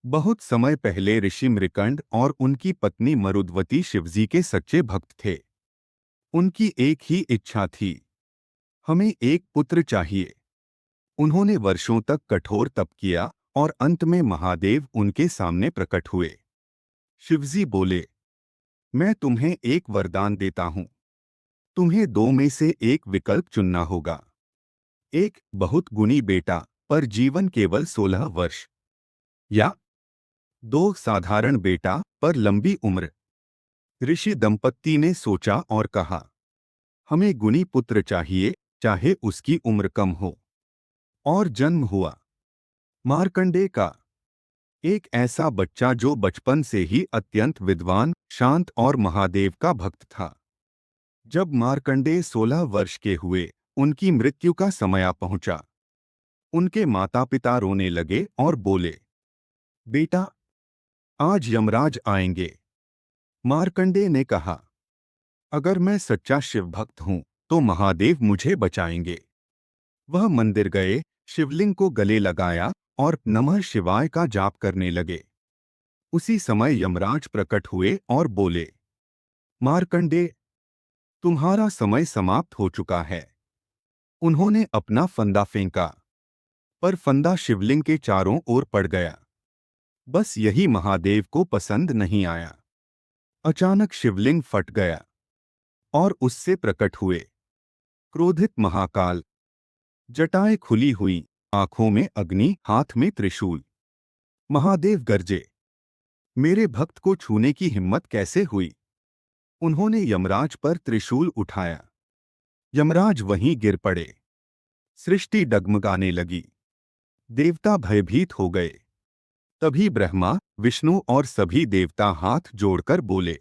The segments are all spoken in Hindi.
बहुत समय पहले ऋषि मृकंड और उनकी पत्नी मरुद्वती शिवजी के सच्चे भक्त थे। उनकी एक ही इच्छा थी, हमें एक पुत्र चाहिए। उन्होंने वर्षों तक कठोर तप किया और अंत में महादेव उनके सामने प्रकट हुए। शिवजी बोले, मैं तुम्हें एक वरदान देता हूँ। तुम्हें दो में से एक विकल्प चुनना होगा। एक बहुत गुणी बेटा पर जीवन केवल 16 वर्ष, या दो साधारण बेटा पर लंबी उम्र। ऋषि दंपत्ति ने सोचा और कहा, हमें गुणी पुत्र चाहिए, चाहे उसकी उम्र कम हो। और जन्म हुआ मार्कंडेय का, एक ऐसा बच्चा जो बचपन से ही अत्यंत विद्वान, शांत और महादेव का भक्त था। जब मार्कंडेय 16 वर्ष के हुए, उनकी मृत्यु का समय पहुंचा। उनके माता पिता रोने लगे और बोले, बेटा, आज यमराज आएंगे। मार्कंडेय ने कहा, अगर मैं सच्चा शिव भक्त हूं तो महादेव मुझे बचाएंगे। वह मंदिर गए, शिवलिंग को गले लगाया और नमः शिवाय का जाप करने लगे। उसी समय यमराज प्रकट हुए और बोले, मार्कंडेय, तुम्हारा समय समाप्त हो चुका है। उन्होंने अपना फंदा फेंका, पर फंदा शिवलिंग के चारों ओर पड़ गया। बस यही महादेव को पसंद नहीं आया। अचानक शिवलिंग फट गया और उससे प्रकट हुए क्रोधित महाकाल। जटाएं खुली हुई, आंखों में अग्नि, हाथ में त्रिशूल। महादेव गरजे, मेरे भक्त को छूने की हिम्मत कैसे हुई? उन्होंने यमराज पर त्रिशूल उठाया। यमराज वहीं गिर पड़े। सृष्टि डगमगाने लगी। देवता भयभीत हो गए। तभी ब्रह्मा, विष्णु और सभी देवता हाथ जोड़कर बोले,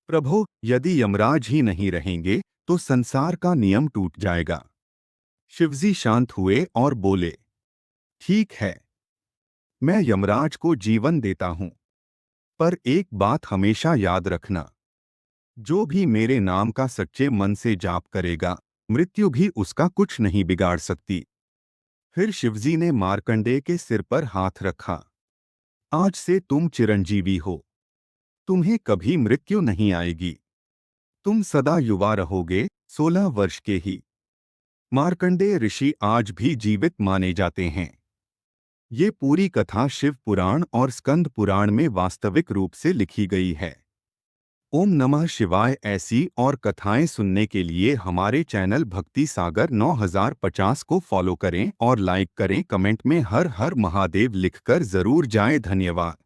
प्रभो, यदि यमराज ही नहीं रहेंगे तो संसार का नियम टूट जाएगा। शिवजी शांत हुए और बोले, ठीक है, मैं यमराज को जीवन देता हूं, पर एक बात हमेशा याद रखना, जो भी मेरे नाम का सच्चे मन से जाप करेगा, मृत्यु भी उसका कुछ नहीं बिगाड़ सकती। फिर शिवजी ने मार्कंडेय के सिर पर हाथ रखा। आज से तुम चिरंजीवी हो। तुम्हें कभी मृत्यु नहीं आएगी। तुम सदा युवा रहोगे, 16 वर्ष के ही। मार्कंडेय ऋषि आज भी जीवित माने जाते हैं। ये पूरी कथा शिव पुराण और स्कंद पुराण में वास्तविक रूप से लिखी गई है। ओम नमः शिवाय। ऐसी और कथाएं सुनने के लिए हमारे चैनल भक्ति सागर 9050 को फॉलो करें और लाइक करें। कमेंट में हर हर महादेव लिखकर जरूर जाएं। धन्यवाद।